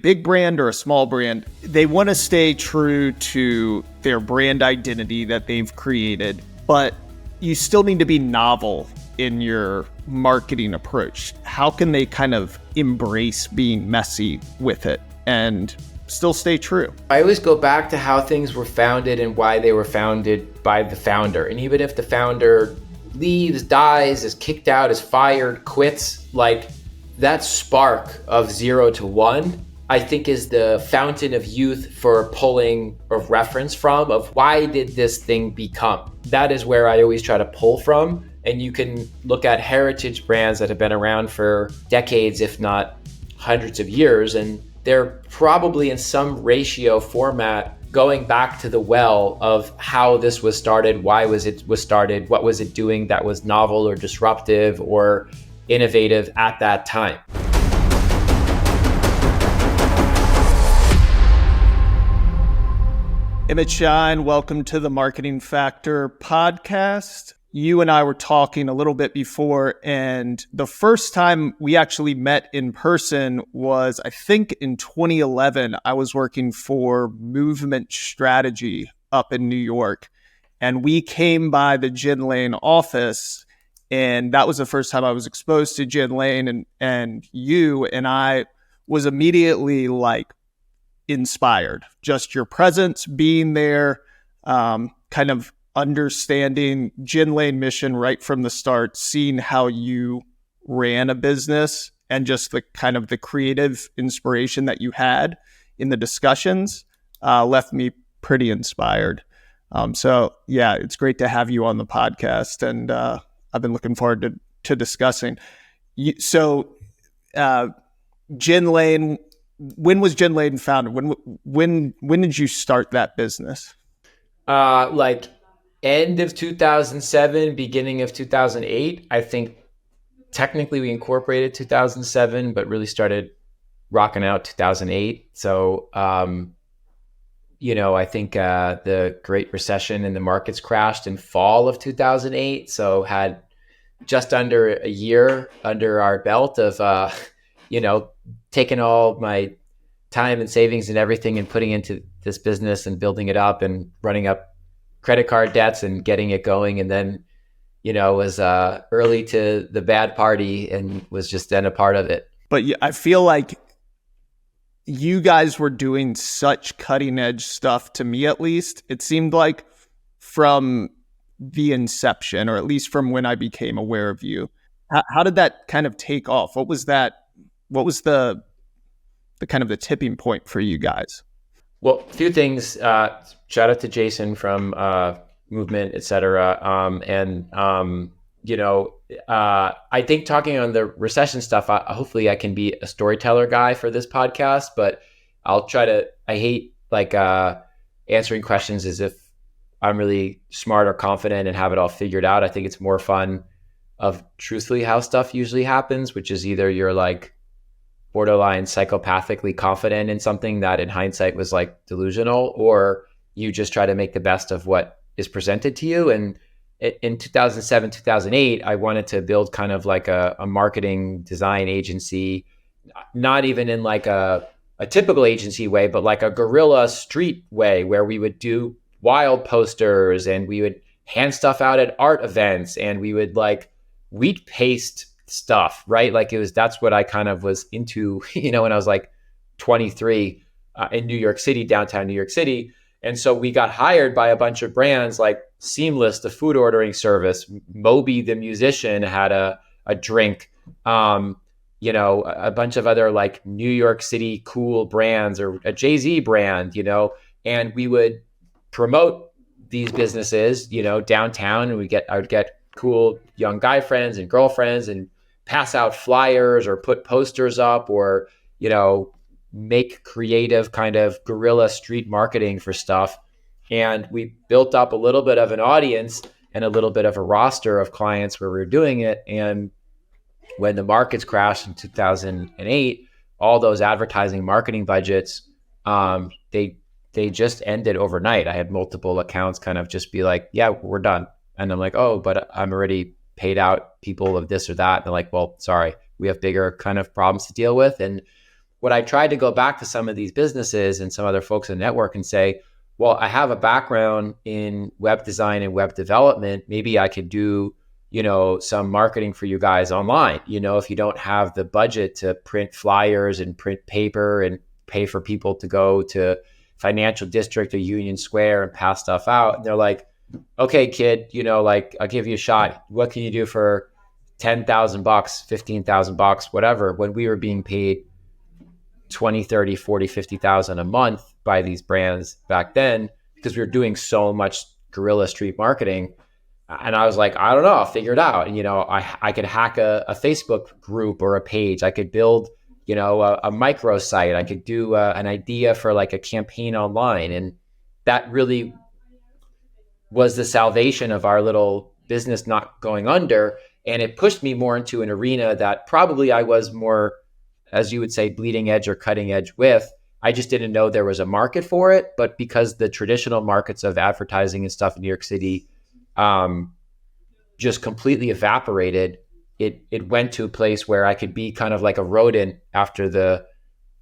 big brand or a small brand, they want to stay true to their brand identity that they've created, but you still need to be novel in your marketing approach. How can they kind of embrace being messy with it and still stay true? I always go back to how things were founded and why they were founded by the founder. And even if the founder leaves, dies, is kicked out, is fired, quits, like that spark of 0 to 1, I think is the fountain of youth for pulling a reference from of why did this thing become? That is where I always try to pull from. And you can look at heritage brands that have been around for decades, if not hundreds of years, and they're probably in some ratio format going back to the well of how this was started, why was it started, what was it doing that was novel or disruptive or innovative at that time. Emmett Shine, welcome to the Marketing Factor podcast. You and I were talking a little bit before, and the first time we actually met in person was, I think, in 2011. I was working for Movement Strategy up in New York, and we came by the Gin Lane office, and that was the first time I was exposed to Gin Lane, and you, and I was immediately like inspired. Just your presence, being there, kind of understanding Gin Lane mission right from the start, seeing how you ran a business and just the kind of the creative inspiration that you had in the discussions left me pretty inspired. So yeah, it's great to have you on the podcast, and I've been looking forward to discussing. So Gin Lane, when was Gin Lane founded? When did you start that business? Like end of 2007, beginning of 2008. I think technically we incorporated 2007, but really started rocking out 2008. So, I think the Great Recession and the markets crashed in fall of 2008. So had just under a year under our belt of, taking all my time and savings and everything and putting into this business and building it up and running up credit card debts and getting it going. And then, was early to the bad party and was just then a part of it. But I feel like you guys were doing such cutting edge stuff, to me at least. It seemed like from the inception, or at least from when I became aware of you. How did that kind of take off? What was the kind of the tipping point for you guys? Well, a few things. Shout out to Jason from Movement, et cetera. I think talking on the recession stuff, hopefully I can be a storyteller guy for this podcast, but I'll try to, I hate answering questions as if I'm really smart or confident and have it all figured out. I think it's more fun of truthfully how stuff usually happens, which is either you're like borderline psychopathically confident in something that in hindsight was like delusional, or you just try to make the best of what is presented to you. And in 2007, 2008, I wanted to build kind of like a marketing design agency, not even in like a typical agency way, but like a guerrilla street way where we would do wild posters and we would hand stuff out at art events and we would like wheat paste stuff, right? Like that's what I kind of was into, when I was like 23 in New York City, downtown New York City. And so we got hired by a bunch of brands like Seamless, the food ordering service, Moby, the musician, had a drink, a bunch of other like New York City cool brands, or a Jay-Z brand, and we would promote these businesses, downtown, and I would get cool young guy friends and girlfriends and pass out flyers or put posters up or, make creative kind of guerrilla street marketing for stuff. And we built up a little bit of an audience and a little bit of a roster of clients where we were doing it. And when the markets crashed in 2008, all those advertising marketing budgets, they just ended overnight. I had multiple accounts kind of just be like, yeah, we're done. And I'm like, oh, but I'm already paid out people of this or that. And they're like, well, sorry, we have bigger kind of problems to deal with. And what I tried to go back to some of these businesses and some other folks in the network and say, well, I have a background in web design and web development. Maybe I could do, some marketing for you guys online. If you don't have the budget to print flyers and print paper and pay for people to go to Financial District or Union Square and pass stuff out. And they're like, okay, kid, I'll give you a shot. What can you do for $10,000, $15,000, whatever, when we were being paid 20, 30, 40, 50,000 a month by these brands back then, because we were doing so much guerrilla street marketing. And I was like, I don't know, I'll figure it out. And, I could hack a Facebook group or a page. I could build, a micro site. I could do an idea for like a campaign online. And that really was the salvation of our little business not going under. And it pushed me more into an arena that probably I was more, as you would say, bleeding edge or cutting edge with. I just didn't know there was a market for it. But because the traditional markets of advertising and stuff in New York City just completely evaporated, it went to a place where I could be kind of like a rodent after the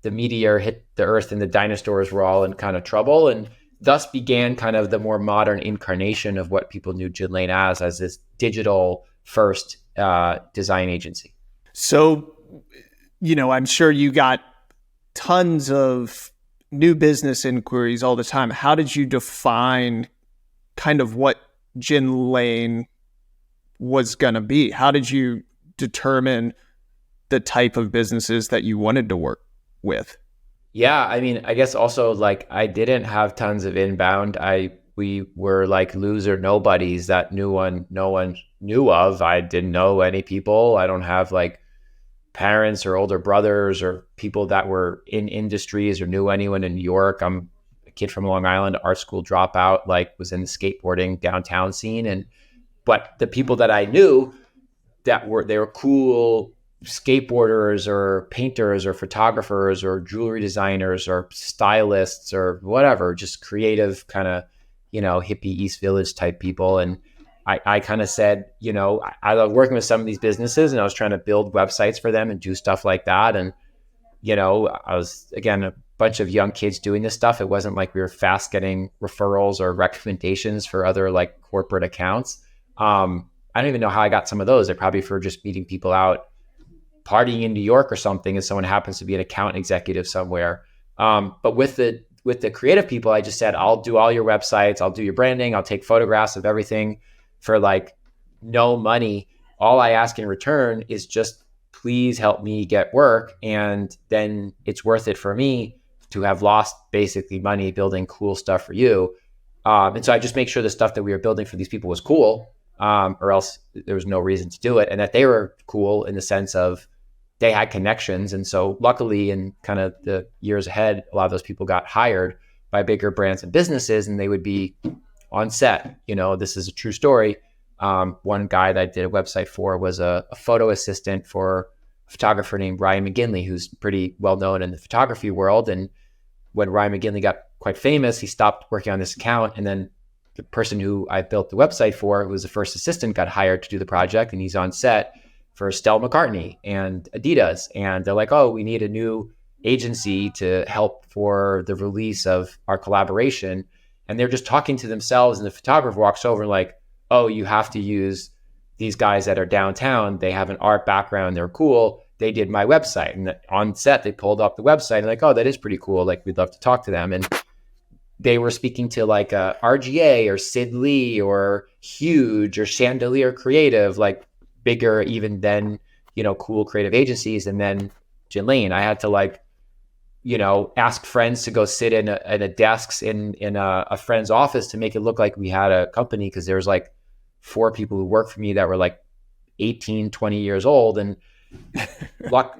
meteor hit the earth and the dinosaurs were all in kind of trouble. And thus began kind of the more modern incarnation of what people knew Gin Lane as this digital first design agency. So, I'm sure you got tons of new business inquiries all the time. How did you define kind of what Gin Lane was going to be? How did you determine the type of businesses that you wanted to work with? Yeah, I mean, I guess also like I didn't have tons of inbound. We were like loser nobodies that no one knew of. I didn't know any people. I don't have like parents or older brothers or people that were in industries or knew anyone in New York. I'm a kid from Long Island, art school dropout, like was in the skateboarding downtown scene. But the people that I knew they were cool skateboarders or painters or photographers or jewelry designers or stylists or whatever, just creative kind of, hippie East Village type people. And I kind of said, I love working with some of these businesses and I was trying to build websites for them and do stuff like that. And, I was, again, a bunch of young kids doing this stuff. It wasn't like we were fast getting referrals or recommendations for other like corporate accounts. I don't even know how I got some of those. I probably for just meeting people out partying in New York or something, and someone happens to be an account executive somewhere. But with the creative people, I just said, I'll do all your websites, I'll do your branding, I'll take photographs of everything for like no money. All I ask in return is just please help me get work, and then it's worth it for me to have lost basically money building cool stuff for you. And so I just make sure the stuff that we were building for these people was cool, or else there was no reason to do it, and that they were cool in the sense of they had connections. And so luckily in kind of the years ahead, a lot of those people got hired by bigger brands and businesses, and they would be on set. This is a true story. One guy that I did a website for was a photo assistant for a photographer named Ryan McGinley, who's pretty well known in the photography world. And when Ryan McGinley got quite famous, he stopped working on this account. And then the person who I built the website for, who was the first assistant, got hired to do the project, and he's on set for Stella McCartney and Adidas. And they're like, oh, we need a new agency to help for the release of our collaboration. And they're just talking to themselves, and the photographer walks over and like, oh, you have to use these guys that are downtown. They have an art background. They're cool. They did my website. And on set, they pulled up the website and like, oh, that is pretty cool. Like, we'd love to talk to them. And they were speaking to like a RGA or Sid Lee or Huge or Chandelier Creative, like bigger even than, cool creative agencies. And then Gin Lane, I had to like, ask friends to go sit in a desks in a friend's office to make it look like we had a company. Cause there was like 4 people who worked for me that were like 18, 20 years old. And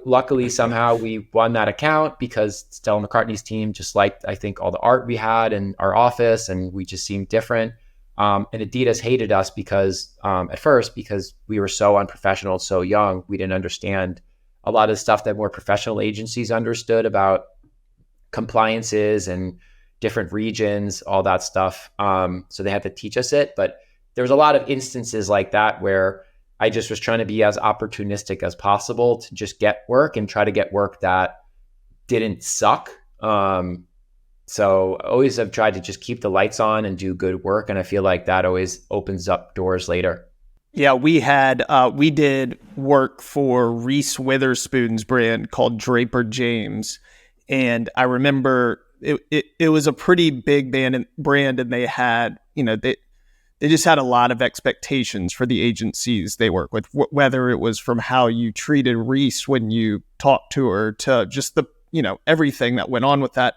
luckily somehow we won that account because Stella McCartney's team just liked, I think, all the art we had in our office, and we just seemed different. And Adidas hated us because at first, because we were so unprofessional, so young, we didn't understand a lot of the stuff that more professional agencies understood about compliances and different regions, all that stuff. So they had to teach us it. But there was a lot of instances like that where I just was trying to be as opportunistic as possible to just get work and try to get work that didn't suck. So always have tried to just keep the lights on and do good work. And I feel like that always opens up doors later. Yeah, we did work for Reese Witherspoon's brand called Draper James. And I remember it was a pretty big brand, and they had, they just had a lot of expectations for the agencies they work with, whether it was from how you treated Reese when you talked to her to just the, everything that went on with that.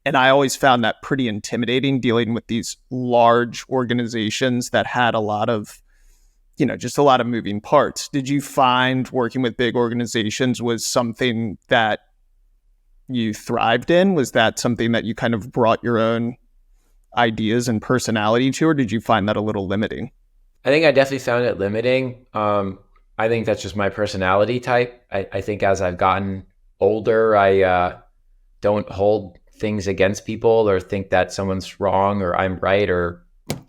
And I always found that pretty intimidating, dealing with these large organizations that had a lot of, just a lot of moving parts. Did you find working with big organizations was something that you thrived in? Was that something that you kind of brought your own ideas and personality to, or did you find that a little limiting? I think I definitely found it limiting. I think that's just my personality type. I think as I've gotten older, I don't hold things against people or think that someone's wrong or I'm right or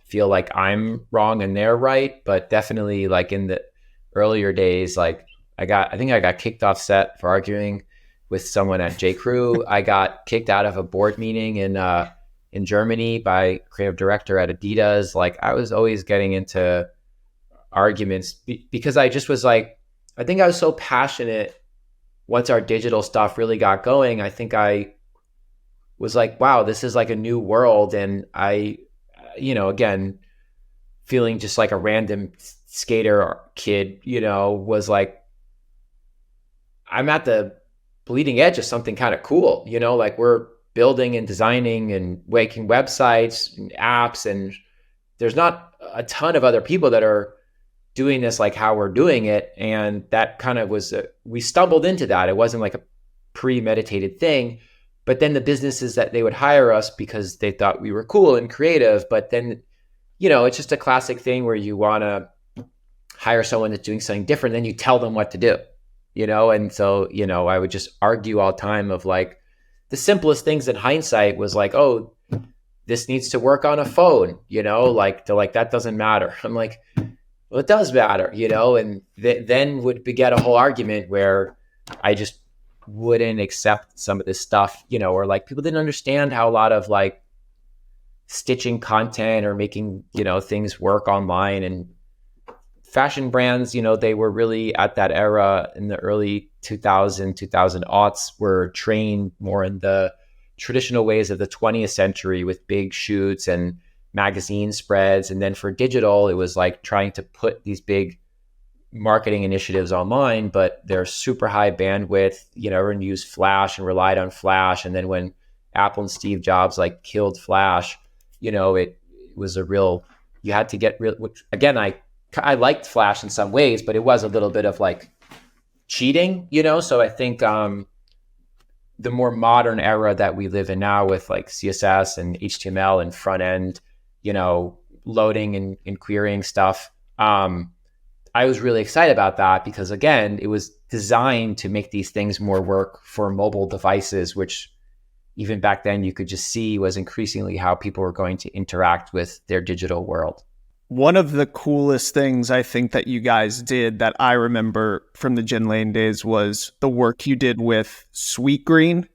feel like I'm wrong and they're right. But definitely like in the earlier days, like I think I got kicked off set for arguing with someone at J. Crew. I got kicked out of a board meeting in Germany by creative director at Adidas. Like I was always getting into arguments because I just was like, I think I was so passionate once our digital stuff really got going. I think I was like, wow, this is like a new world. And I, again, feeling just like a random skater kid, was like, I'm at the bleeding edge of something kind of cool, like we're building and designing and making websites and apps, and there's not a ton of other people that are doing this like how we're doing it. And that kind of was we stumbled into that. It wasn't like a premeditated thing, but then the businesses that they would hire us because they thought we were cool and creative. But then it's just a classic thing where you want to hire someone that's doing something different, then you tell them what to do, and so I would just argue all the time of like, the simplest things in hindsight was like, oh, this needs to work on a phone, like they're like, that doesn't matter. I'm like, well, it does matter, and then would beget a whole argument where I just wouldn't accept some of this stuff, or like people didn't understand how a lot of like stitching content or making, things work online. And fashion brands, they were really at that era in the early 2000 aughts were trained more in the traditional ways of the 20th century with big shoots and magazine spreads. And then for digital, it was like trying to put these big marketing initiatives online, but they're super high bandwidth. Everyone used Flash and relied on Flash. And then when Apple and Steve Jobs like killed Flash, it was a real, you had to get real, which again, I liked Flash in some ways, but it was a little bit of like cheating, So I think the more modern era that we live in now with like CSS and HTML and front end, loading and querying stuff, I was really excited about that because again, it was designed to make these things more work for mobile devices, which even back then you could just see was increasingly how people were going to interact with their digital world. One of the coolest things I think that you guys did that I remember from the Gin Lane days was the work you did with Sweetgreen.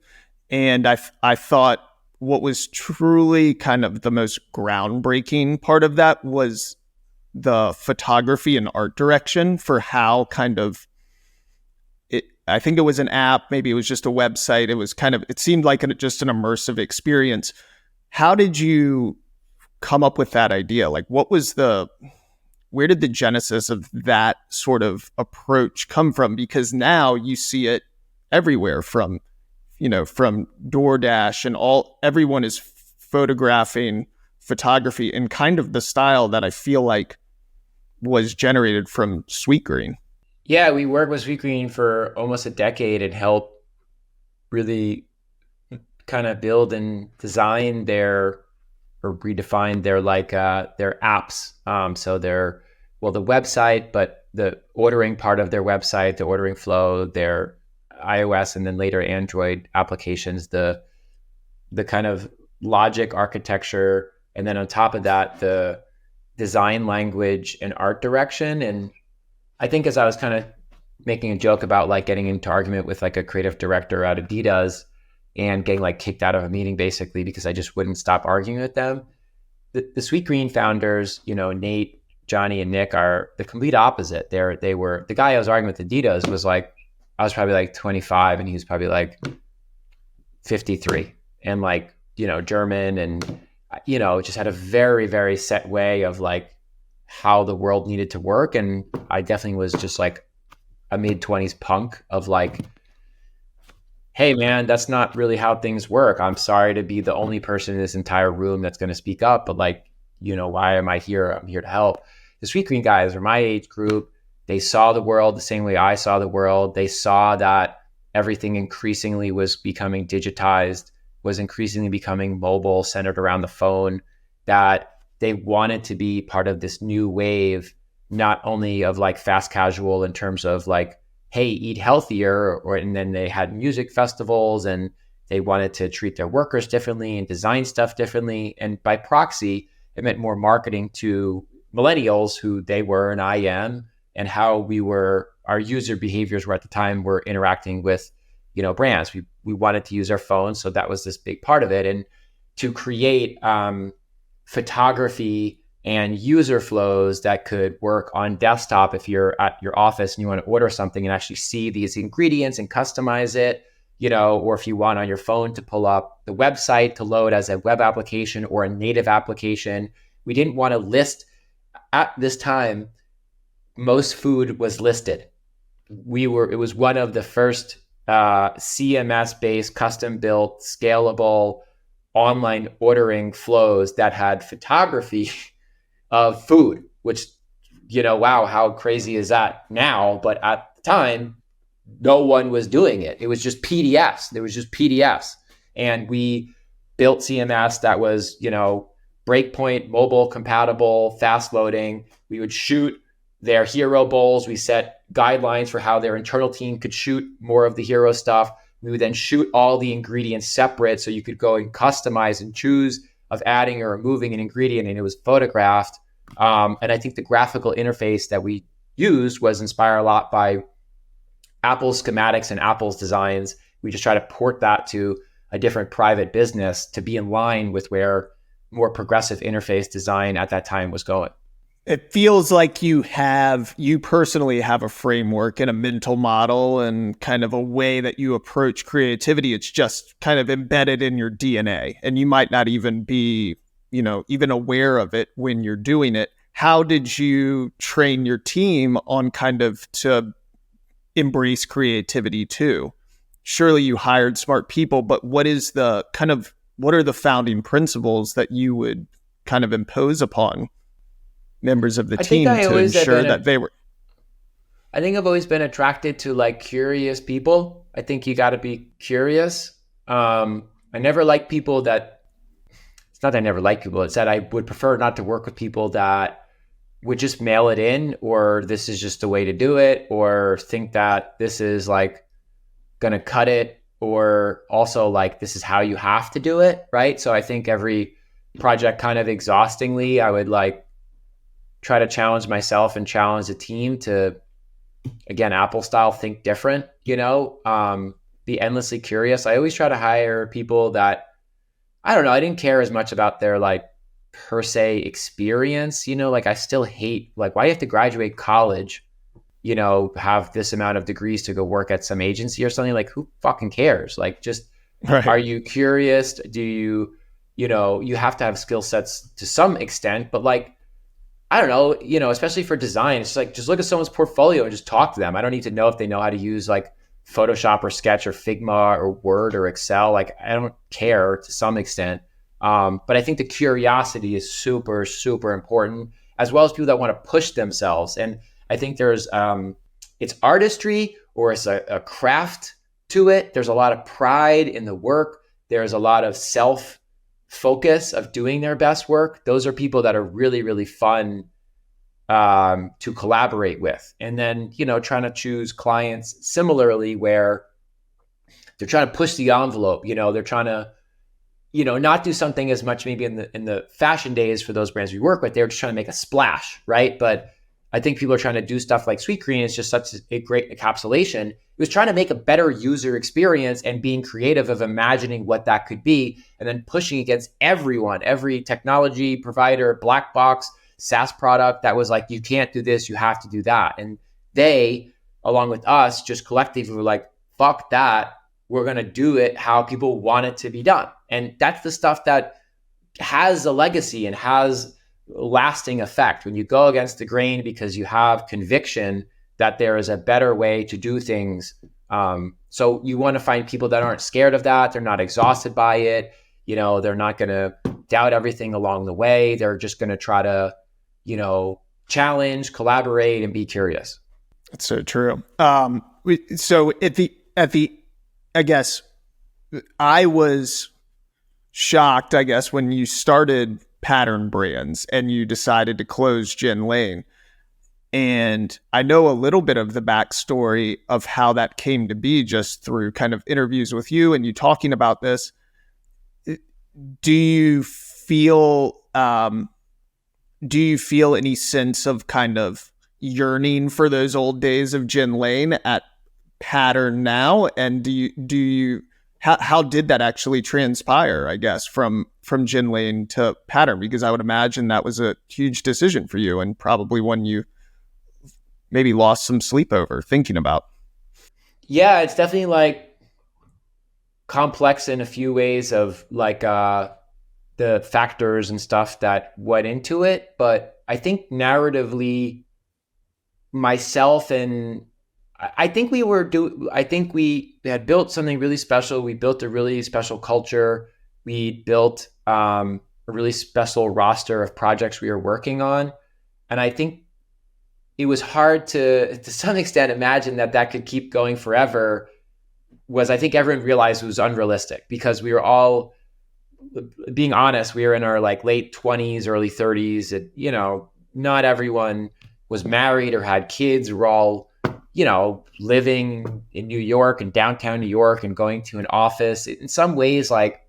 And I thought what was truly kind of the most groundbreaking part of that was the photography and art direction for how kind of it. I think it was an app, maybe it was just a website. It was kind of, it seemed like just an immersive experience. How did you come up with that idea? Like where did the genesis of that sort of approach come from? Because now you see it everywhere from DoorDash and everyone is photographing photography in kind of the style that I feel like was generated from Sweetgreen. Yeah, we worked with Sweetgreen for almost a decade and helped really kind of build and design or redefine their apps. So the website, but the ordering part of their website, the ordering flow, their iOS and then later Android applications, the kind of logic architecture, and then on top of that, the design language and art direction. And I think as I was kind of making a joke about like getting into argument with like a creative director at Adidas, and getting like kicked out of a meeting basically because I just wouldn't stop arguing with them. The Sweetgreen founders, Nate, Johnny, and Nick are the complete opposite. They were the guy I was arguing with Adidas was like, I was probably like 25 and he was probably like 53 and like, German and, just had a very, very set way of like how the world needed to work. And I definitely was just like a mid-20s punk of like, hey man, that's not really how things work. I'm sorry to be the only person in this entire room that's going to speak up, but like, why am I here? I'm here to help. The Sweetgreen guys are my age group. They saw the world the same way I saw the world. They saw that everything increasingly was becoming digitized, was increasingly becoming mobile, centered around the phone, that they wanted to be part of this new wave, not only of like fast casual in terms of like, hey, eat healthier, and then they had music festivals and they wanted to treat their workers differently and design stuff differently. And by proxy, it meant more marketing to millennials who they were and I am, and how our user behaviors were at the time were interacting with, brands. We wanted to use our phones. So that was this big part of it. And to create photography and user flows that could work on desktop if you're at your office and you want to order something and actually see these ingredients and customize it, or if you want on your phone to pull up the website to load as a web application or a native application. We didn't want to list at this time. Most food was listed. It was one of the first CMS-based, custom-built, scalable online ordering flows that had photography of food, which, wow, how crazy is that now? But at the time, no one was doing it. It was just PDFs. There was just PDFs. And we built CMS that was, breakpoint, mobile compatible, fast loading. We would shoot their hero bowls. We set guidelines for how their internal team could shoot more of the hero stuff. We would then shoot all the ingredients separate so you could go and customize and choose of adding or removing an ingredient, and it was photographed. And I think the graphical interface that we used was inspired a lot by Apple's schematics and Apple's designs. We just try to port that to a different private business to be in line with where more progressive interface design at that time was going. It feels like you personally have a framework and a mental model and kind of a way that you approach creativity. It's just kind of embedded in your DNA, and you might not even be, even aware of it when you're doing it. How did you train your team on kind of to embrace creativity too? Surely you hired smart people, but what are the founding principles that you would kind of impose upon members of the team to ensure that they were? I think I've always been attracted to like curious people. I think you got to be curious. I never liked people that, it's not that I never liked people, it's that I would prefer not to work with people that would just mail it in, or this is just a way to do it, or think that this is like going to cut it, or also like this is how you have to do it, right? So I think every project kind of exhaustingly, I would like try to challenge myself and challenge the team to, again, Apple style, think different, be endlessly curious. I always try to hire people that, I don't know, I didn't care as much about their like per se experience, like I still hate, like, why you have to graduate college, have this amount of degrees to go work at some agency or something? Like, who fucking cares? Like, just, right. Are you curious? Do you, you have to have skill sets to some extent, but like, I don't know, especially for design, it's like, just look at someone's portfolio and just talk to them. I don't need to know if they know how to use like Photoshop or Sketch or Figma or Word or Excel. Like, I don't care to some extent. But I think the curiosity is super, super important, as well as people that want to push themselves. And I think there's, it's artistry or it's a craft to it. There's a lot of pride in the work. There's a lot of self-focus of doing their best work. Those are people that are really, really fun to collaborate with. And then, trying to choose clients similarly where they're trying to push the envelope, they're trying to, not do something as much maybe in the fashion days for those brands we work with. They're just trying to make a splash, right? But I think people are trying to do stuff like Sweetgreen. It's just such a great encapsulation. It was trying to make a better user experience and being creative of imagining what that could be, and then pushing against everyone, every technology provider, black box, SaaS product that was like, you can't do this, you have to do that. And they, along with us, just collectively were like, fuck that. We're going to do it how people want it to be done. And that's the stuff that has a legacy and has lasting effect when you go against the grain because you have conviction that there is a better way to do things. So you want to find people that aren't scared of that. They're not exhausted by it. They're not going to doubt everything along the way. They're just going to try to, challenge, collaborate, and be curious. That's so true. So I guess I was shocked, when you started Pattern Brands and you decided to close Gin Lane. And I know a little bit of the backstory of how that came to be just through kind of interviews with you and you talking about this. Do you feel any sense of kind of yearning for those old days of Gin Lane at Pattern now? And how did that actually transpire, I guess, from Gin Lane to Pattern? Because I would imagine that was a huge decision for you and probably one you maybe lost some sleep over thinking about. Yeah, it's definitely like complex in a few ways of like the factors and stuff that went into it. But I think narratively, myself and I think we had built something really special. We built a really special culture. We built a really special roster of projects we were working on. And I think it was hard to some extent imagine that could keep going forever. I think everyone realized it was unrealistic because we were all, being honest, we were in our like late 20s, early 30s. Not everyone was married or had kids. We're all, living in New York and downtown New York and going to an office. In some ways, like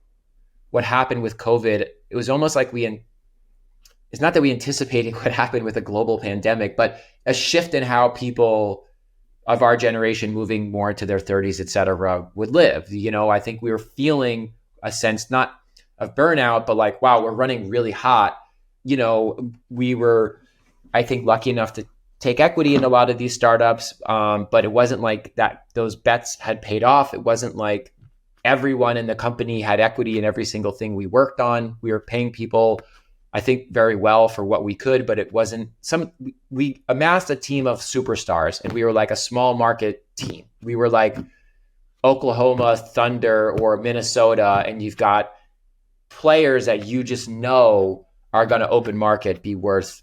what happened with COVID, it was almost like it's not that we anticipated what happened with a global pandemic, but a shift in how people of our generation moving more into their 30s, et cetera, would live. I think we were feeling a sense, not of burnout, but like, wow, we're running really hot. We were, I think, lucky enough to take equity in a lot of these startups. But it wasn't like that those bets had paid off. It wasn't like everyone in the company had equity in every single thing we worked on. We were paying people, I think, very well for what we could, but it wasn't we amassed a team of superstars and we were like a small market team. We were like Oklahoma Thunder or Minnesota, and you've got players that you just know are going to open market be worth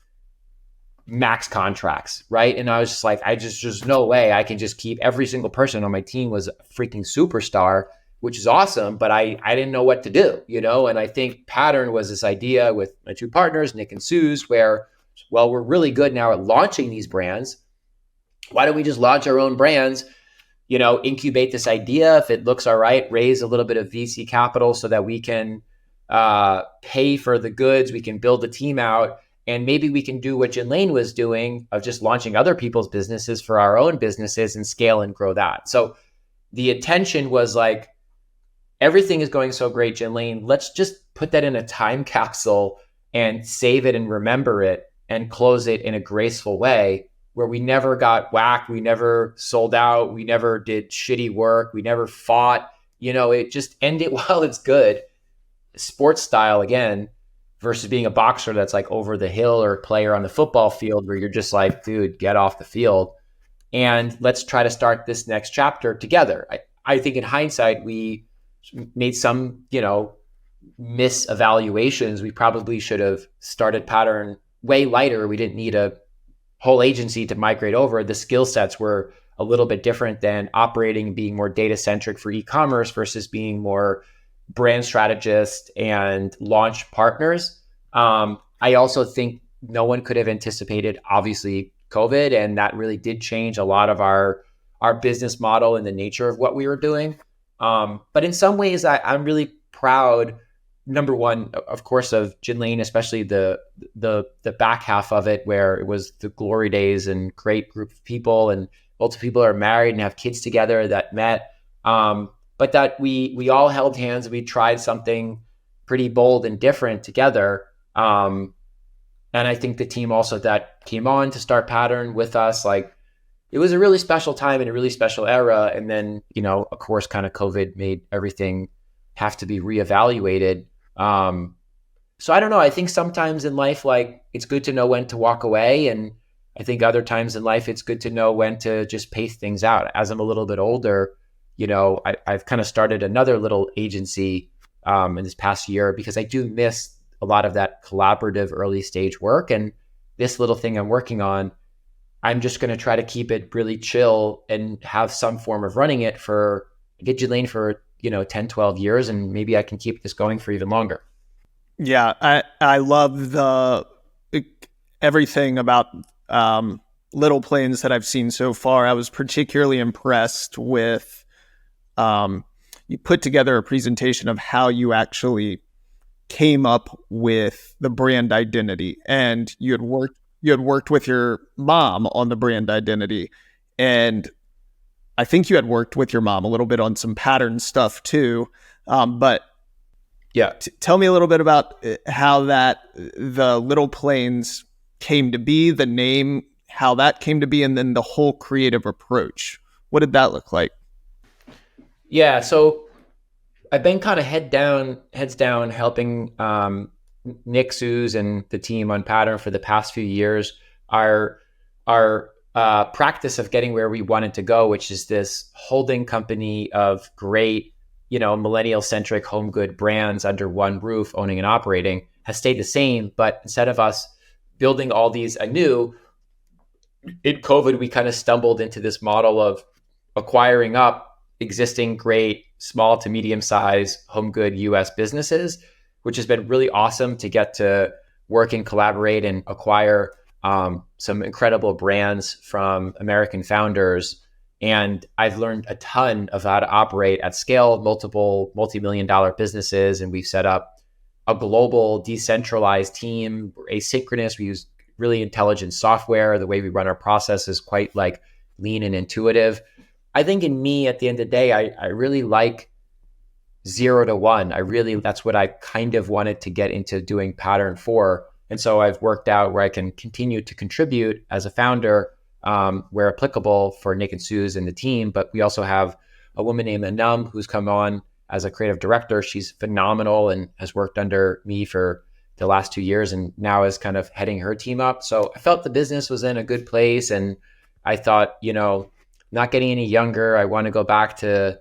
max contracts, right? And I was just like, there's no way I can just keep every single person on my team was a freaking superstar, which is awesome, but I didn't know what to do, And I think Pattern was this idea with my two partners, Nick and Suze, where, well, we're really good now at launching these brands. Why don't we just launch our own brands, incubate this idea? If it looks all right, raise a little bit of VC capital so that we can pay for the goods, we can build the team out, and maybe we can do what Gin Lane was doing of just launching other people's businesses for our own businesses and scale and grow that. So the intention was like, everything is going so great, Gin Lane, let's just put that in a time capsule and save it and remember it and close it in a graceful way where we never got whacked, we never sold out, we never did shitty work, we never fought, it just ended while it's good. Sports style again, versus being a boxer that's like over the hill or a player on the football field where you're just like, dude, get off the field. And let's try to start this next chapter together. I think in hindsight, we made some, misevaluations. We probably should have started Pattern way lighter. We didn't need a whole agency to migrate over. The skill sets were a little bit different than operating and being more data centric for e-commerce versus being more brand strategist and launch partners. I also think no one could have anticipated, obviously, COVID, and that really did change a lot of our business model and the nature of what we were doing. But in some ways, I'm really proud number one, of course, of Gin Lane, especially the back half of it, where it was the glory days and great group of people, and multiple people are married and have kids together that met. But that we all held hands. We tried something pretty bold and different together. And I think the team also that came on to start Pattern with us, like, it was a really special time and a really special era. And then, of course, kind of COVID made everything have to be reevaluated. So I don't know. I think sometimes in life, like, it's good to know when to walk away. And I think other times in life, it's good to know when to just pace things out. As I'm a little bit older, I've kind of started another little agency in this past year, because I do miss a lot of that collaborative early stage work. And this little thing I'm working on, I'm just going to try to keep it really chill and have some form of running it for Gin Lane for 10, 12 years, and maybe I can keep this going for even longer. Yeah, I love everything about Little Planes that I've seen so far. I was particularly impressed with you put together a presentation of how you actually came up with the brand identity, and you had worked with your mom on the brand identity, and I think you had worked with your mom a little bit on some pattern stuff too. But yeah, tell me a little bit about how the Little Planes came to be, the name, how that came to be, and then the whole creative approach. What did that look like? Yeah, so I've been kind of heads down, helping Nick Suze and the team on Pattern for the past few years. Our practice of getting where we wanted to go, which is this holding company of great, millennial-centric home good brands under one roof, owning and operating, has stayed the same. But instead of us building all these anew, in COVID, we kind of stumbled into this model of acquiring up existing great small to medium-sized home good U.S. businesses, which has been really awesome to get to work and collaborate and acquire some incredible brands from American founders. And I've learned a ton of how to operate at scale, multiple multi-million-dollar businesses. And we've set up a global decentralized team. We're asynchronous. We use really intelligent software. The way we run our process is quite like lean and intuitive. I think in me, at the end of the day, I really like 0 to 1. That's what I kind of wanted to get into doing Pattern for. And so I've worked out where I can continue to contribute as a founder, where applicable, for Nick and Suze and the team. But we also have a woman named Anum who's come on as a creative director. She's phenomenal and has worked under me for the last 2 years and now is kind of heading her team up. So I felt the business was in a good place. And I thought, not getting any younger, I want to go back to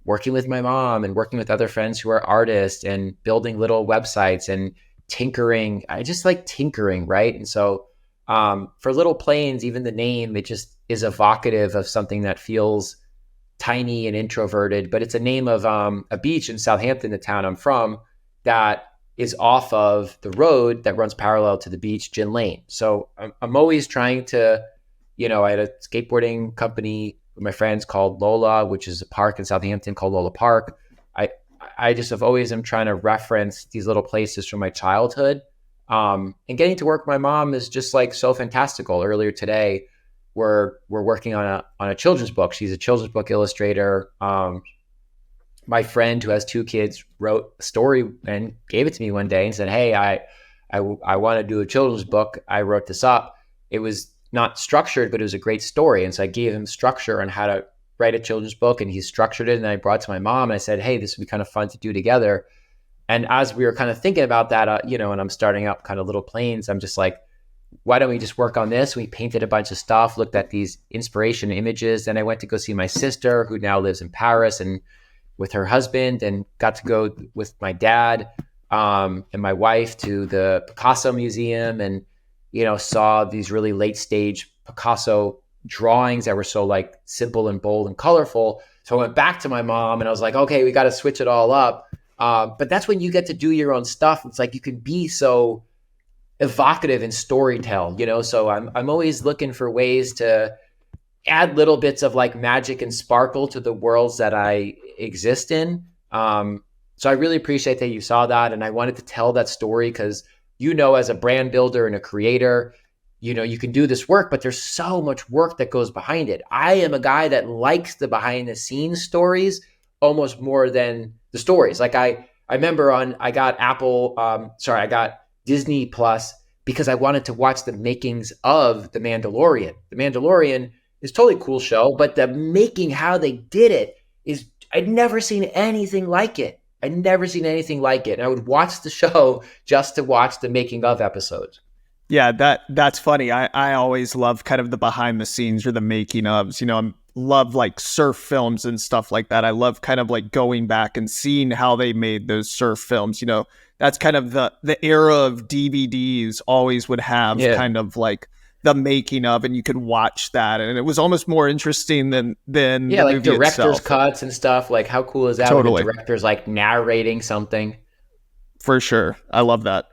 working with my mom and working with other friends who are artists and building little websites and tinkering. I just like tinkering, right? And so for Little Planes, even the name, it just is evocative of something that feels tiny and introverted, but it's a name of a beach in Southampton, the town I'm from, that is off of the road that runs parallel to the beach, Gin Lane. So I'm always trying to, I had a skateboarding company with my friends called Lola, which is a park in Southampton called Lola Park. I just have always am trying to reference these little places from my childhood. And getting to work with my mom is just like so fantastical. Earlier today, we're working on a children's book. She's a children's book illustrator. My friend who has 2 kids wrote a story and gave it to me one day and said, "Hey, I want to do a children's book. I wrote this up." It was not structured, but it was a great story. And so I gave him structure on how to write a children's book, and he structured it. And I brought it to my mom and I said, "Hey, this would be kind of fun to do together." And as we were kind of thinking about that, and I'm starting up kind of Little Planes, I'm just like, why don't we just work on this? We painted a bunch of stuff, looked at these inspiration images. Then I went to go see my sister, who now lives in Paris, and with her husband, and got to go with my dad and my wife to the Picasso Museum, and saw these really late stage Picasso drawings that were so like simple and bold and colorful. So I went back to my mom and I was like, okay, we got to switch it all up. But that's when you get to do your own stuff. It's like you can be so evocative and storytell, so I'm always looking for ways to add little bits of like magic and sparkle to the worlds that I exist in. So I really appreciate that you saw that. And I wanted to tell that story because, as a brand builder and a creator, you can do this work, but there's so much work that goes behind it. I am a guy that likes the behind the scenes stories almost more than the stories. Like I remember I got I got Disney Plus because I wanted to watch the makings of The Mandalorian. The Mandalorian is a totally cool show, but the making, how they did it is, I'd never seen anything like it. I'd never seen anything like it. And I would watch the show just to watch the making of episodes. Yeah, that's funny. I always love kind of the behind the scenes or the making ofs. I love like surf films and stuff like that. I love kind of like going back and seeing how they made those surf films. That's kind of the era of DVDs always would have kind of like the making of, and you could watch that, and it was almost more interesting than the like movie director's itself. cuts and stuff. Like how cool is that? Totally. When the director's like narrating something. For sure, I love that.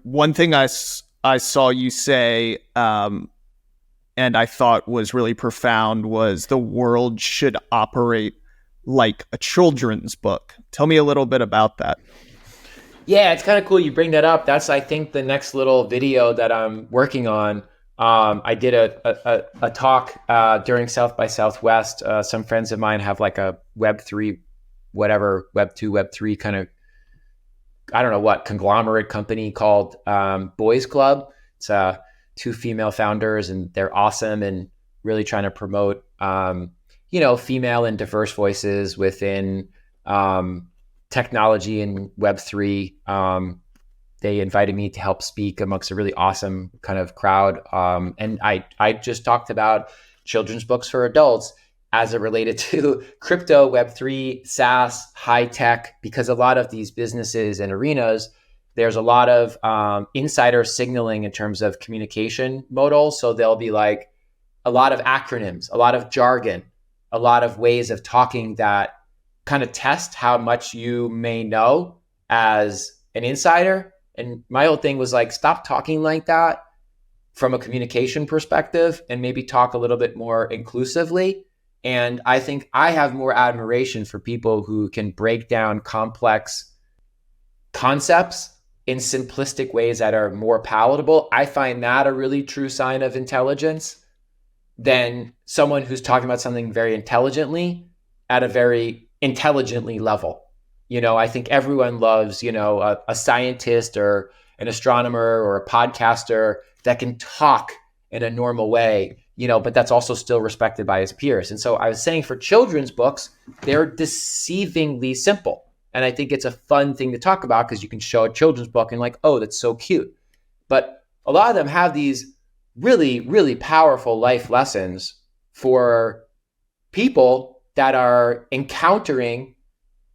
One thing I saw you say, and I thought was really profound, was the world should operate like a children's book. Tell me a little bit about that. Yeah, it's kind of cool you bring that up. That's, I think, the next little video that I'm working on. I did a talk during South by Southwest. Some friends of mine have like a Web3, whatever, Web2, Web3 kind of, I don't know what, conglomerate company called Boys Club. It's two female founders, and they're awesome and really trying to promote, female and diverse voices within technology and Web3. They invited me to help speak amongst a really awesome kind of crowd. And I just talked about children's books for adults as it related to crypto, Web3, SaaS, high tech, because a lot of these businesses and arenas, there's a lot of insider signaling in terms of communication modals. So there'll be like a lot of acronyms, a lot of jargon, a lot of ways of talking that kind of test how much you may know as an insider. And my whole thing was like, stop talking like that from a communication perspective and maybe talk a little bit more inclusively. And I think I have more admiration for people who can break down complex concepts in simplistic ways that are more palatable. I find that a really true sign of intelligence than someone who's talking about something very intelligently at a very intelligently level. I think everyone loves, a scientist or an astronomer or a podcaster that can talk in a normal way, but that's also still respected by his peers. And so I was saying for children's books, they're deceivingly simple. And I think it's a fun thing to talk about because you can show a children's book and like, oh, that's so cute. But a lot of them have these really, really powerful life lessons for people that are encountering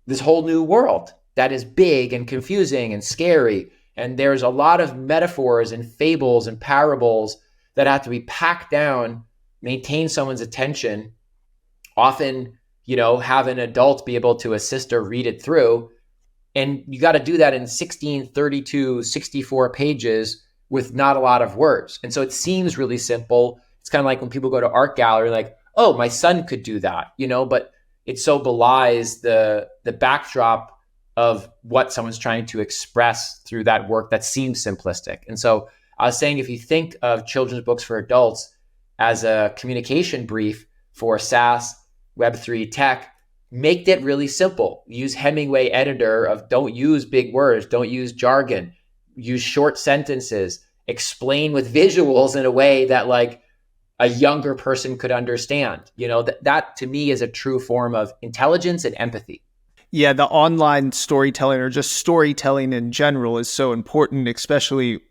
this whole new world that is big and confusing and scary. And there's a lot of metaphors and fables and parables that have to be packed down, maintain someone's attention, often, have an adult be able to assist or read it through. And you got to do that in 16, 32, 64 pages with not a lot of words. And so it seems really simple. It's kind of like when people go to art gallery, like, oh, my son could do that, but it so belies the backdrop of what someone's trying to express through that work that seems simplistic. And so I was saying, if you think of children's books for adults as a communication brief for SaaS, Web3 tech, make it really simple. Use Hemingway editor of don't use big words, don't use jargon, use short sentences, explain with visuals in a way that like a younger person could understand. That to me is a true form of intelligence and empathy. Yeah, the online storytelling or just storytelling in general is so important, especially,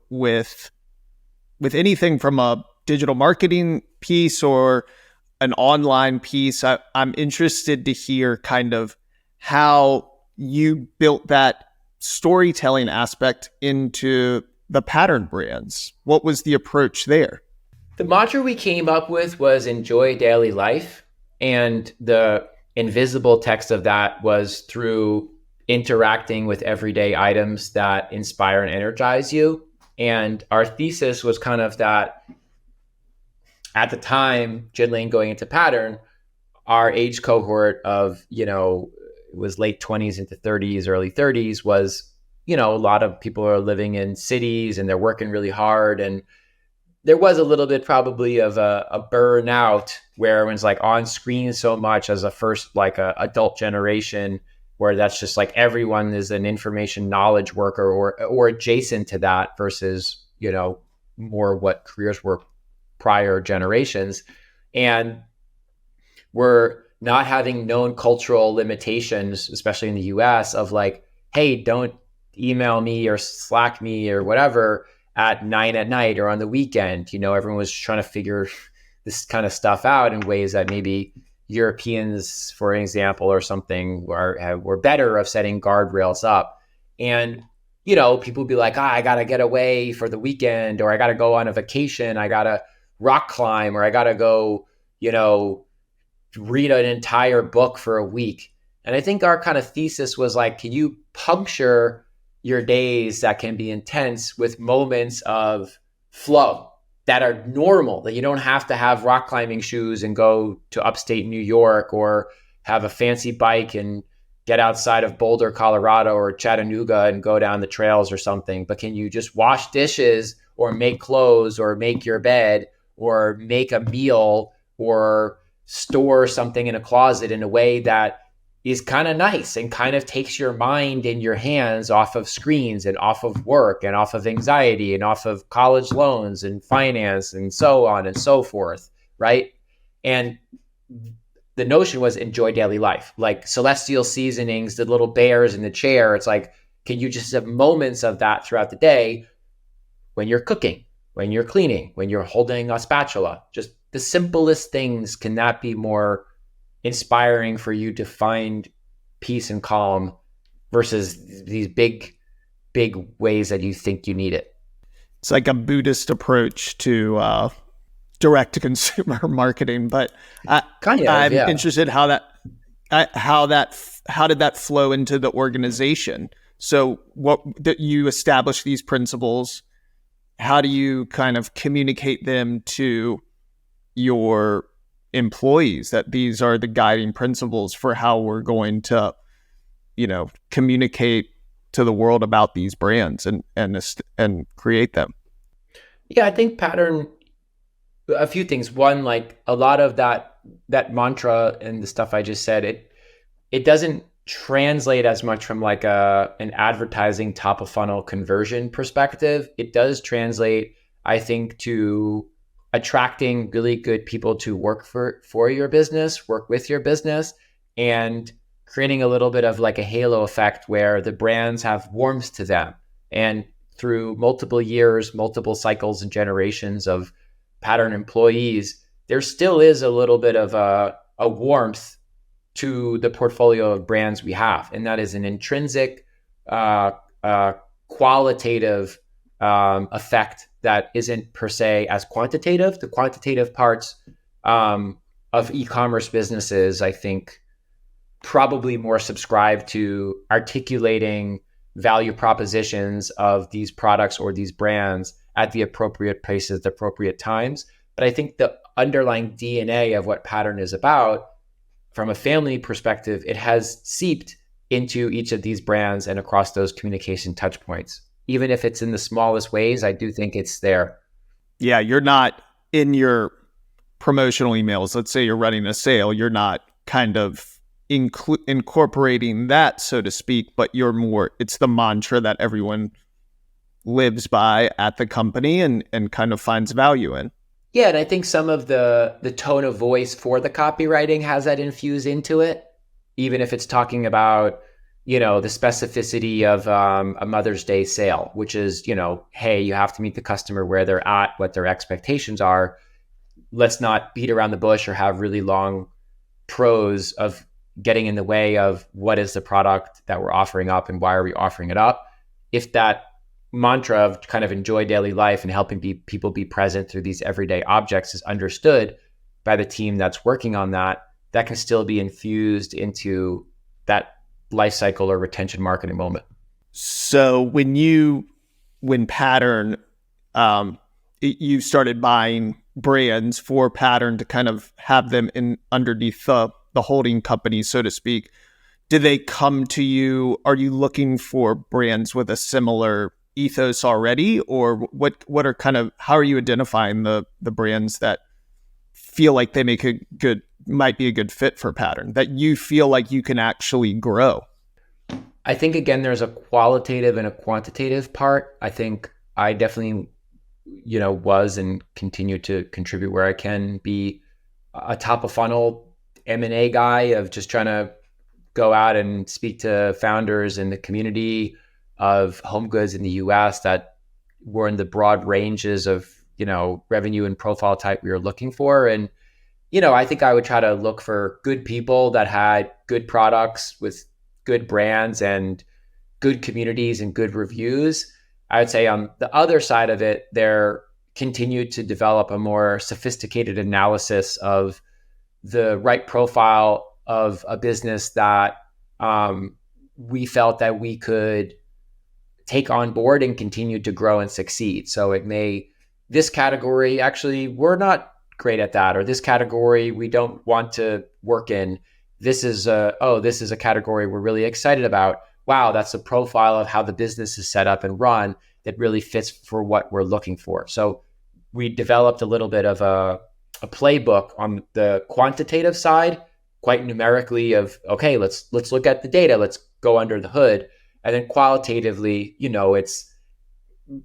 with anything from a digital marketing piece or an online piece. I'm interested to hear kind of how you built that storytelling aspect into the Pattern brands. What was the approach there? The mantra we came up with was enjoy daily life. And the invisible text of that was through interacting with everyday items that inspire and energize you. And our thesis was kind of that at the time, Jin Lane going into Pattern, our age cohort of, was late 20s into 30s, early 30s, was, a lot of people are living in cities and they're working really hard. And there was a little bit probably of a burnout where everyone's like on screen so much as a first like a adult generation, where that's just like everyone is an information knowledge worker or adjacent to that versus, more what careers were prior generations. And we're not having known cultural limitations, especially in the US, of like, hey, don't email me or Slack me or whatever at 9 at night or on the weekend. Everyone was trying to figure this kind of stuff out in ways that maybe Europeans, for example, or something, were better of setting guardrails up. And, people be like, I got to get away for the weekend, or I got to go on a vacation. I got to rock climb, or I got to go, read an entire book for a week. And I think our kind of thesis was like, can you puncture your days that can be intense with moments of flow that are normal, that you don't have to have rock climbing shoes and go to upstate New York, or have a fancy bike and get outside of Boulder, Colorado or Chattanooga and go down the trails or something. But can you just wash dishes or make clothes or make your bed or make a meal or store something in a closet in a way that is kind of nice and kind of takes your mind and your hands off of screens and off of work and off of anxiety and off of college loans and finance and so on and so forth, right? And the notion was enjoy daily life, like Celestial Seasonings, the little bears in the chair. It's like, can you just have moments of that throughout the day when you're cooking, when you're cleaning, when you're holding a spatula? Just the simplest things. Can that be more inspiring for you to find peace and calm versus these big ways that you think you need it? It's like a Buddhist approach to direct to consumer marketing, but I'm interested how did that flow into the organization? So that you establish these principles, how do you kind of communicate them to your employees that these are the guiding principles for how we're going to, communicate to the world about these brands and create them? Yeah, I think Pattern, a few things. One, like a lot of that mantra and the stuff I just said, it doesn't translate as much from like an advertising top of funnel conversion perspective. It does translate, I think, to attracting really good people to work for your business, work with your business, and creating a little bit of like a halo effect where the brands have warmth to them. And through multiple years, multiple cycles and generations of Pattern employees, there still is a little bit of a warmth to the portfolio of brands we have. And that is an intrinsic, qualitative effect that isn't per se as quantitative. The quantitative parts of e-commerce businesses, I think, probably more subscribe to articulating value propositions of these products or these brands at the appropriate places, the appropriate times. But I think the underlying DNA of what Pattern is about, from a family perspective, it has seeped into each of these brands and across those communication touch points. Even if it's in the smallest ways, I do think it's there. Yeah, you're not in your promotional emails. Let's say you're running a sale. You're not kind of incorporating that, so to speak, but it's the mantra that everyone lives by at the company and kind of finds value in. Yeah, and I think some of the tone of voice for the copywriting has that infused into it, even if it's talking about, the specificity of a Mother's Day sale, which is, hey, you have to meet the customer where they're at, what their expectations are. Let's not beat around the bush or have really long prose of getting in the way of what is the product that we're offering up and why are we offering it up. If that mantra of kind of enjoy daily life and helping people be present through these everyday objects is understood by the team that's working on that, that can still be infused into that life cycle or retention marketing moment. So when Pattern, you started buying brands for Pattern to kind of have them in underneath the holding company, so to speak, do they come to you? Are you looking for brands with a similar ethos already, or what are kind of, how are you identifying the brands that feel like they might be a good fit for Pattern, that you feel like you can actually grow? I think, again, there's a qualitative and a quantitative part. I think I definitely, was and continue to contribute where I can, be a top of funnel M&A guy of just trying to go out and speak to founders in the community of home goods in the US that were in the broad ranges of, revenue and profile type we were looking for. And, I think I would try to look for good people that had good products with good brands and good communities and good reviews. I would say on the other side of it, there continued to develop a more sophisticated analysis of the right profile of a business that we felt that we could take on board and continue to grow and succeed. So this category, actually, we're not great at that, or this category we don't want to work in. This is a category we're really excited about. Wow, that's a profile of how the business is set up and run that really fits for what we're looking for. So we developed a little bit of a playbook on the quantitative side, quite numerically of, okay, let's look at the data, let's go under the hood. And then qualitatively, it's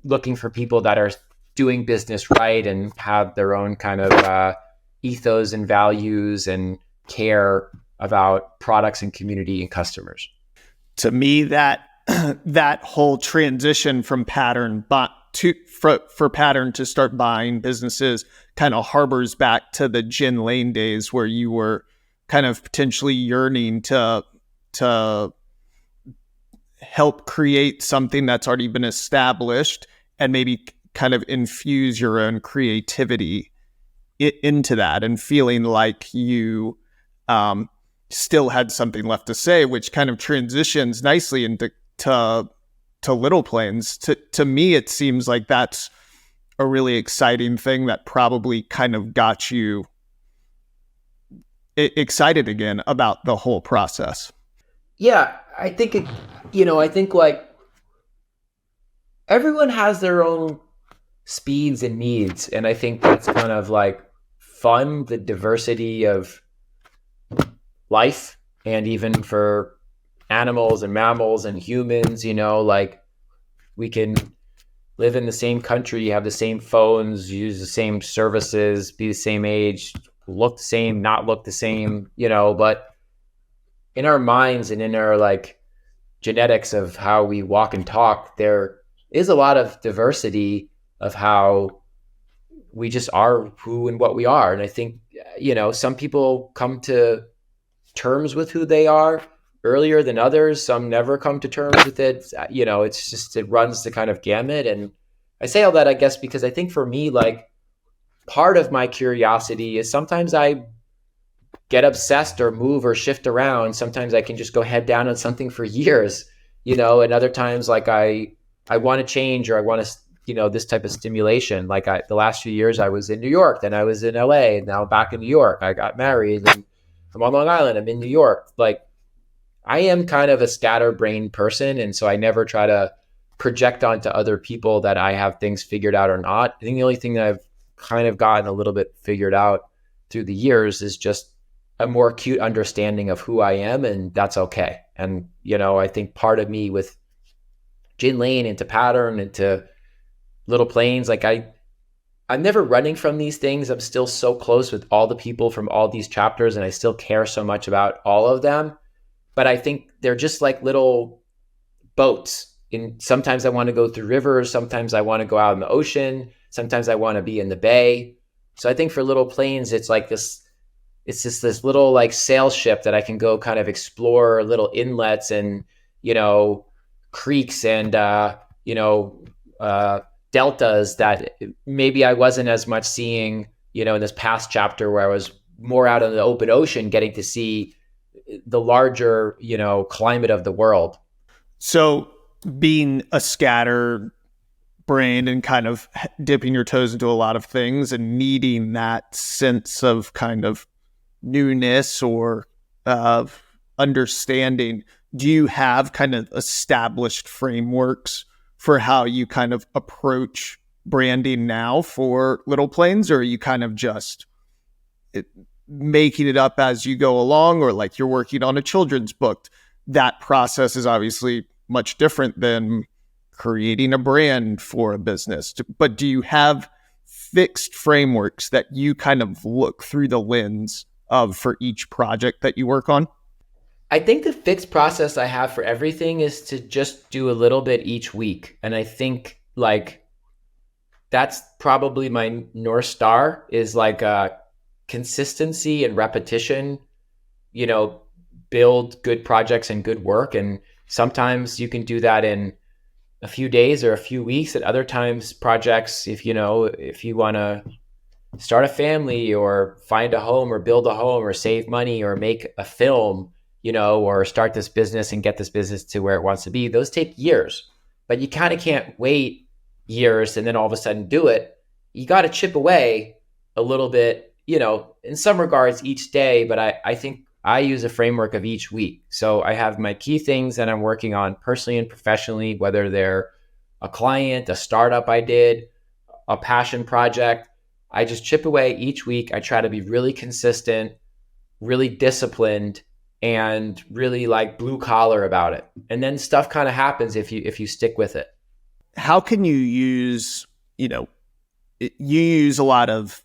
looking for people that are doing business right and have their own kind of ethos and values and care about products and community and customers. To me, that whole transition from Pattern for Pattern to start buying businesses kind of harbors back to the Gin Lane days, where you were kind of potentially yearning to help create something that's already been established and maybe kind of infuse your own creativity into that, and feeling like you still had something left to say, which kind of transitions nicely into Little Plains. To me, it seems like that's a really exciting thing that probably kind of got you excited again about the whole process. Yeah, I think I think like everyone has their own speeds and needs, and I think that's kind of like fun, the diversity of life, and even for animals and mammals and humans, like we can live in the same country, have the same phones, use the same services, be the same age, look the same, not look the same, but in our minds and in our like genetics of how we walk and talk, there is a lot of diversity of how we just are who and what we are. And I think, some people come to terms with who they are earlier than others. Some never come to terms with it. It's just, it runs the kind of gamut. And I say all that, I guess, because I think for me, like, part of my curiosity is sometimes I get obsessed or move or shift around. Sometimes I can just go head down on something for years, and other times like I want to change, or I want to, this type of stimulation. Like the last few years I was in New York, then I was in LA, and now I'm back in New York. I got married and I'm on Long Island, I'm in New York. Like I am kind of a scatterbrained person. And so I never try to project onto other people that I have things figured out or not. I think the only thing that I've kind of gotten a little bit figured out through the years is just a more acute understanding of who I am, and that's okay. And, I think part of me with Gin Lane into Pattern into Little Plains, like I'm never running from these things. I'm still so close with all the people from all these chapters, and I still care so much about all of them. But I think they're just like little boats. And sometimes I want to go through rivers. Sometimes I want to go out in the ocean. Sometimes I want to be in the bay. So I think for Little Plains, it's like this, it's just this little like sail ship that I can go kind of explore little inlets and, creeks and, deltas that maybe I wasn't as much seeing, in this past chapter where I was more out in the open ocean, getting to see the larger, climate of the world. So being a scatter brain and kind of dipping your toes into a lot of things and needing that sense of kind of newness or understanding, do you have kind of established frameworks for how you kind of approach branding now for Little Planes, or are you kind of just making it up as you go along, or like you're working on a children's book? That process is obviously much different than creating a brand for a business. But do you have fixed frameworks that you kind of look through the lens of for each project that you work on? I think the fixed process I have for everything is to just do a little bit each week. And I think like that's probably my North Star, is like consistency and repetition, build good projects and good work. And sometimes you can do that in a few days or a few weeks. At other times, projects, if you want to start a family or find a home or build a home or save money or make a film, or start this business and get this business to where it wants to be, those take years. But you kind of can't wait years and then all of a sudden do it. You got to chip away a little bit, in some regards each day. But I think I use a framework of each week. So I have my key things that I'm working on personally and professionally, whether they're a client, a startup I did, a passion project. I just chip away each week. I try to be really consistent, really disciplined, and really like blue collar about it. And then stuff kind of happens if you stick with it. How can you use, you use a lot of,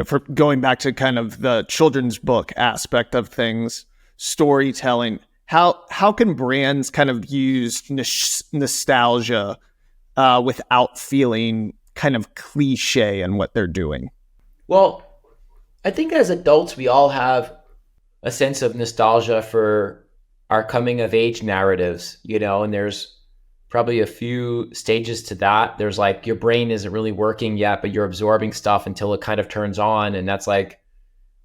for going back to kind of the children's book aspect of things, storytelling, how can brands kind of use nostalgia without feeling kind of cliche in what they're doing? Well, I think as adults, we all have a sense of nostalgia for our coming of age narratives, and there's probably a few stages to that. There's like your brain isn't really working yet, but you're absorbing stuff until it kind of turns on. And that's like,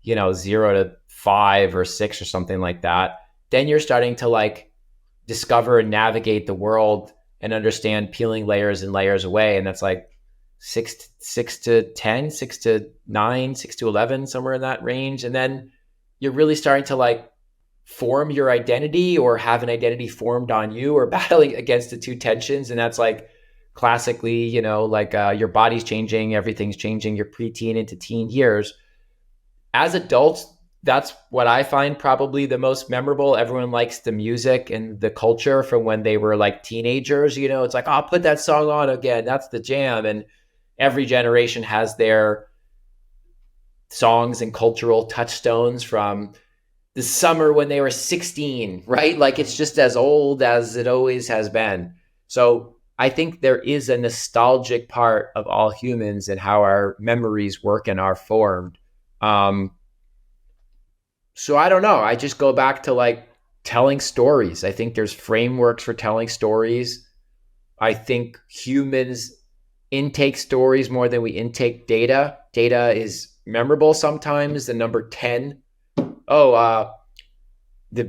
0 to 5 or 6 or something like that. Then you're starting to like discover and navigate the world and understand peeling layers and layers away. And that's like 6 to 10, 6 to 9, 6 to 11, somewhere in that range. And then you're really starting to like form your identity or have an identity formed on you, or battling against the two tensions. And that's like classically, your body's changing, everything's changing, your preteen into teen years. As adults, that's what I find probably the most memorable. Everyone likes the music and the culture from when they were like teenagers. It's like, I'll put that song on again. That's the jam. And every generation has their songs and cultural touchstones from the summer when they were 16, right? Like it's just as old as it always has been. So I think there is a nostalgic part of all humans and how our memories work and are formed. So I don't know. I just go back to like telling stories. I think there's frameworks for telling stories. I think humans intake stories more than we intake data. Data is memorable sometimes. The number 10. The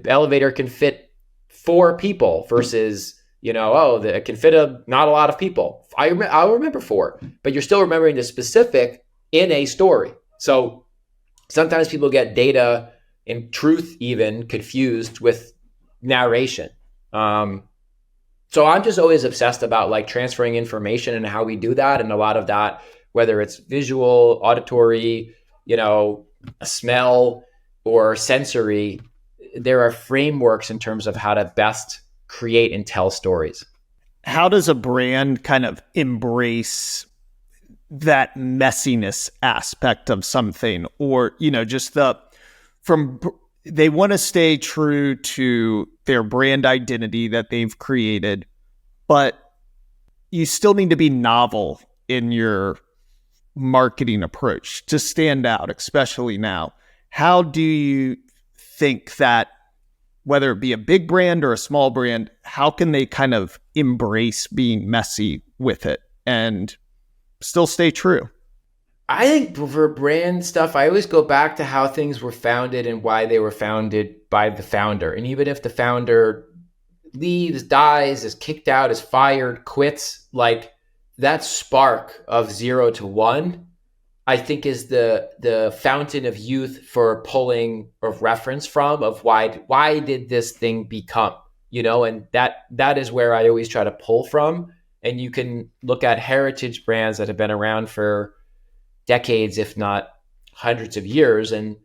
elevator can fit 4 people versus, it can fit not a lot of people. I'll remember 4, but you're still remembering the specific in a story. So sometimes people get data and truth even confused with narration. So I'm just always obsessed about like transferring information and how we do that. And a lot of that, whether it's visual, auditory, a smell or sensory, there are frameworks in terms of how to best create and tell stories. How does a brand kind of embrace that messiness aspect of something, or, just they want to stay true to their brand identity that they've created, but you still need to be novel in your marketing approach to stand out, especially now. How do you think that, whether it be a big brand or a small brand, how can they kind of embrace being messy with it and still stay true? I think for brand stuff, I always go back to how things were founded and why they were founded by the founder. And even if the founder leaves, dies, is kicked out, is fired, quits, like that spark of 0 to 1 I think is the fountain of youth for pulling of reference from of why did this thing become, and that is where I always try to pull from. And you can look at heritage brands that have been around for decades, if not hundreds of years, and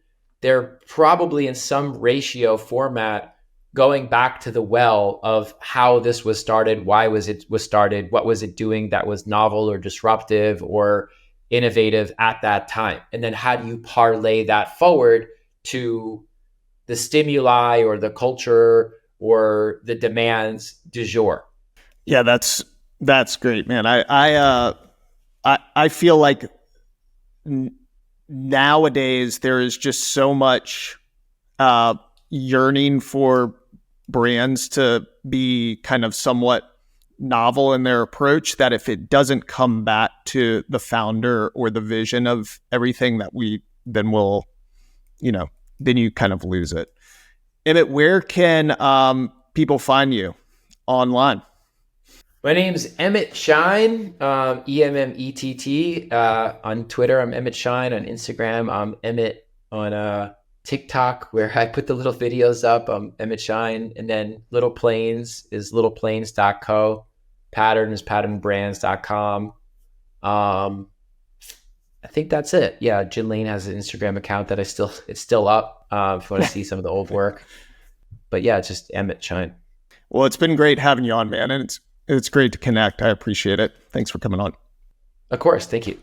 they're probably in some ratio format going back to the well of how this was started, why was started, what was it doing that was novel or disruptive or innovative at that time, and then how do you parlay that forward to the stimuli or the culture or the demands du jour. Yeah, that's great, man. I feel like nowadays there is just so much yearning for brands to be kind of somewhat novel in their approach, that if it doesn't come back to the founder or the vision of everything, that then then you kind of lose it. Emmett, where can people find you online? My name's Emmett Shine, Emmett. On Twitter, I'm Emmett Shine. On Instagram, I'm Emmett. On TikTok, where I put the little videos up, I'm Emmett Shine. And then Little Planes is littleplanes.co. Pattern is patternbrands.com. I think that's it. Yeah, Jen Lane has an Instagram account that it's still up if you want to see some of the old work. But yeah, it's just Emmett Shine. Well, it's been great having you on, man. And it's great to connect. I appreciate it. Thanks for coming on. Of course. Thank you.